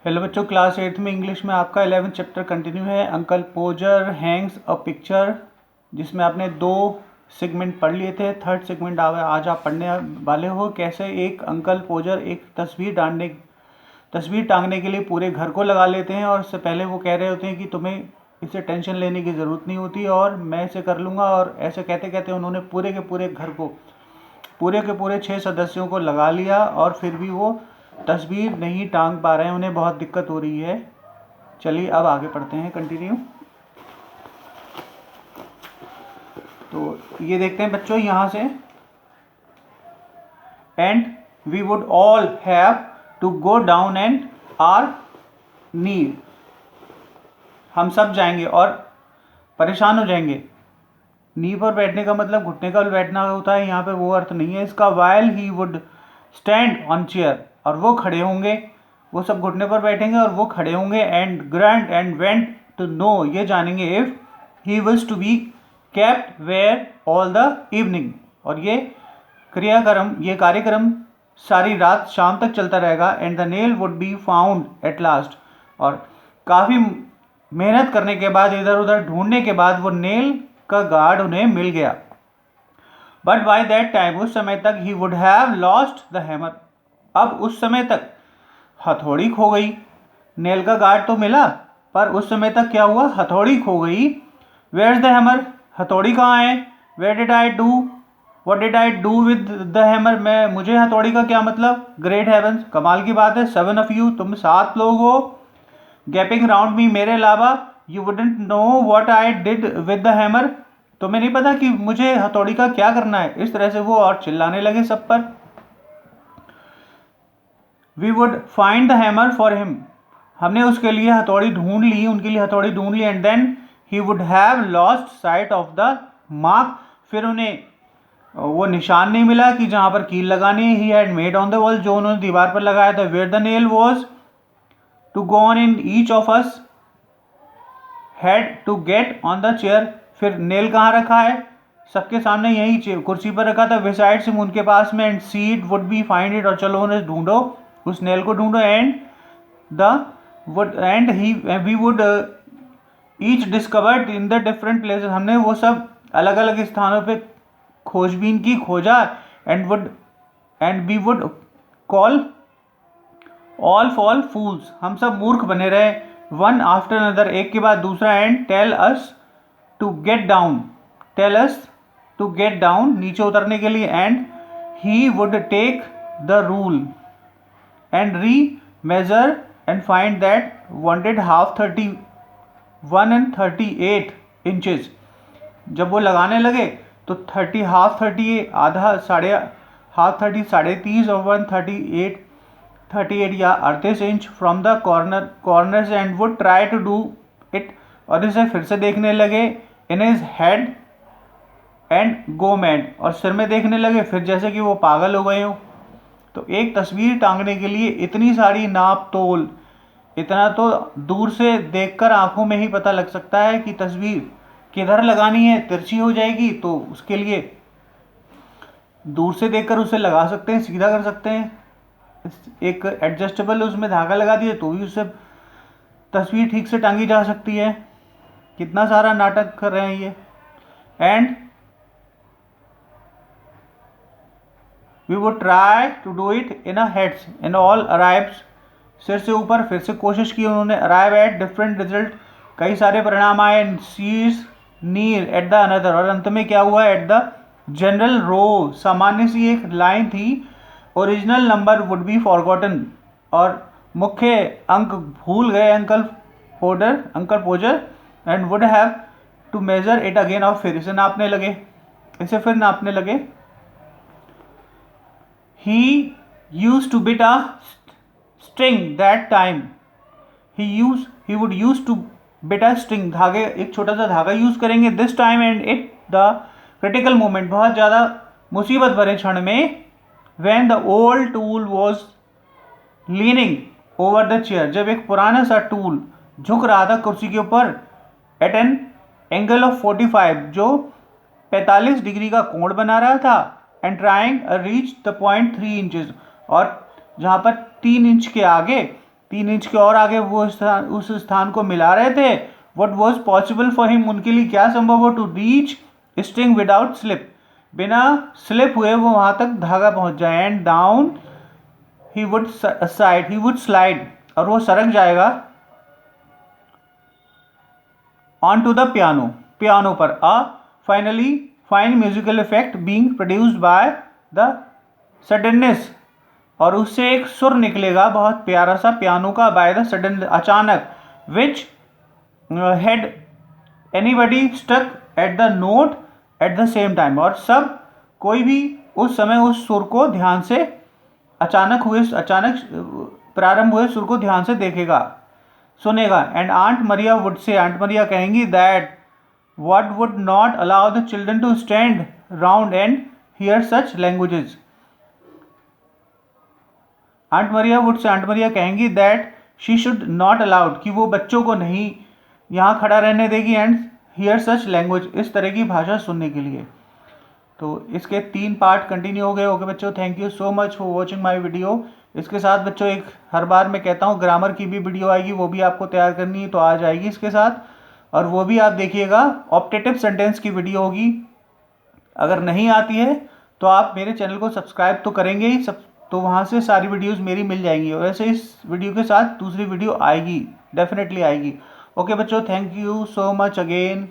Hello बच्चों, class 8 में English में आपका 11th चैप्टर कंटिन्यू है। अंकल पोजर हैंग्स अ पिक्चर, जिसमें आपने 2 सेगमेंट पढ़ लिए थे। थर्ड सेगमेंट आज आप पढ़ने वाले हो। कैसे एक अंकल पोजर एक तस्वीर टांगने के लिए पूरे घर को लगा लेते हैं, और उससे पहले वो कह रहे होते हैं कि तुम्हें इससे टेंशन लेने की ज़रूरत नहीं होती और मैं इसे कर लूँगा। और ऐसे कहते कहते उन्होंने पूरे के पूरे घर को, पूरे के पूरे 6 सदस्यों को लगा लिया, और फिर भी वो तस्वीर नहीं टांग पा रहे हैं, उन्हें बहुत दिक्कत हो रही है। चलिए अब आगे पढ़ते हैं, कंटिन्यू। तो ये देखते हैं बच्चों यहाँ से, and we would all have to go down and our knee, हम सब जाएंगे और परेशान हो जाएंगे। नी पर बैठने का मतलब घुटने का बैठना होता है, यहाँ पे वो अर्थ नहीं है इसका। While he would stand on chair, और वो खड़े होंगे, वो सब घुटने पर बैठेंगे और वो खड़े होंगे। And grand and went to know, ये जानेंगे if he wills to be kept where all the evening, और ये कार्यक्रम सारी रात शाम तक चलता रहेगा। And the nail would be found at last, और काफ़ी मेहनत करने के बाद, इधर उधर ढूंढने के बाद वो नेल का गार्ड उन्हें मिल गया। बट बाय दैट टाइम, उस समय तक, ही would have lost the hammer, अब उस समय तक हथौड़ी खो गई। नेल का गार्ड तो मिला, पर उस समय तक क्या हुआ, हथौड़ी खो गई। वेयर इज द हैमर, हथौड़ी कहाँ है। Where did I do, what did I do with the hammer, मुझे हथौड़ी का क्या मतलब। ग्रेट हेवंस, कमाल की बात है। 7 ऑफ यू, तुम 7 लोग हो। गैपिंग राउंड मी, मेरे अलावा। You wouldn't know what I did with the hammer, तुम्हें नहीं पता कि मुझे हथौड़ी का क्या करना है। इस तरह से वो और चिल्लाने लगे सब पर। We would find the hammer for him, हमने उसके लिए हथौड़ी ढूंढ ली, उनके लिए हथौड़ी ढूंढ ली। And then he would have lost sight of the mark, फिर उन्हें वो निशान नहीं मिला कि जहां पर कील लगानी है। He had made on the wall, जो उन्होंने दीवार पर लगाया था। Where the nail was to go on in each of us had to get on the chair, फिर नेल कहाँ रखा है, सबके सामने यही कुर्सी पर रखा था। बिसाइड सिम, उनके पास में। And seat would be find it, और चलो उन्हें ढूंढो, उस नेल को ढूंढो। And we would each discovered in the different places, हमने वो सब अलग अलग स्थानों पे खोजबीन की, खोजा। And we would call all fall fools, हम सब मूर्ख बने रहे। वन आफ्टर अनदर, एक के बाद दूसरा। And tell us to get down, नीचे उतरने के लिए। And he would take the rule and remeasure and find that wanted half 31 and 38 inches. जब वो लगाने लगे तो 30 हाफ 30 आधा साढ़े हाफ 30 30.5 और 138 या 38 inch from the corners. And would try to do it, और इसे फिर से देखने लगे। In his head and go mad, और सिर में देखने लगे, फिर जैसे कि वो पागल हो गए हो। तो एक तस्वीर टांगने के लिए इतनी सारी नाप तोल, इतना तो दूर से देखकर आंखों में ही पता लग सकता है कि तस्वीर किधर लगानी है। तिरछी हो जाएगी तो उसके लिए दूर से देखकर उसे लगा सकते हैं, सीधा कर सकते हैं। एक एडजस्टेबल उसमें धागा लगा दिए तो भी उससे तस्वीर ठीक से टांगी जा सकती है। कितना सारा नाटक कर रहे हैं ये। And we would try to do it in a heads in all arrives, सिर से ऊपर फिर से कोशिश की उन्होंने। अराइव एट डिफरेंट रिजल्ट, कई सारे परिणाम आए। सीज नीर एट द अनदर, और अंत में क्या हुआ, एट द जनरल रो, सामान्य सी एक लाइन थी। Original number would be forgotten, और मुख्य अंक भूल गए Uncle Podger. And would have to measure it again, और फिर इसे नापने लगे। He use to bit a string that time, he would use to bit a string, धागे, एक छोटा सा धागा यूज करेंगे। this time and it the critical moment, बहुत ज़्यादा मुसीबत भरे क्षण में। when the old tool was leaning over the chair, जब एक पुराना सा टूल झुक रहा था कुर्सी के ऊपर। at an angle of 45, जो 45 डिग्री का कोण बना रहा था। and trying to reach the point 3 inches, और जहाँ पर 3 इंच के आगे 3 इंच के और आगे वो उस स्थान को मिला रहे थे. What was possible for him, उनके लिए क्या संभव हो, to reach string without slip, बिना स्लिप हुए वो वहां तक धागा पहुंच जाए. And down he would slide, और वो सरक जाएगा ऑन टू द पियानो पर. Finally fine musical effect being produced by the suddenness, और उससे एक सुर निकलेगा बहुत प्यारा सा पियानो का, बाय द सडन, अचानक, which had anybody stuck at the note at the same time, और सब कोई भी उस समय उस सुर को ध्यान से अचानक प्रारंभ हुए सुर को ध्यान से देखेगा, सुनेगा. And Aunt Maria would say, Aunt Maria कहेंगी, that what would not allow the children to stand round and hear such languages. Aunt Maria कहेंगी that she should not allowed, कि वो बच्चों को नहीं यहाँ खड़ा रहने देगी, and hear such language, इस तरह की भाषा सुनने के लिए. तो इसके 3 पार्ट कंटिन्यू हो गए. ओके बच्चों, thank you so much for watching my video. इसके साथ बच्चों एक हर बार मैं कहता हूँ ग्रामर की भी वीडियो आएगी, वो भी आपको तैयार करनी है तो आ जाएगी इसके साथ, और वो भी आप देखिएगा. ऑप्टेटिव सेंटेंस की वीडियो होगी. अगर नहीं आती है तो आप मेरे चैनल को सब्सक्राइब तो करेंगे ही, तो वहाँ से सारी वीडियोस मेरी मिल जाएंगी, और ऐसे इस वीडियो के साथ दूसरी वीडियो आएगी, डेफिनेटली आएगी. ओके बच्चों, thank you so much again.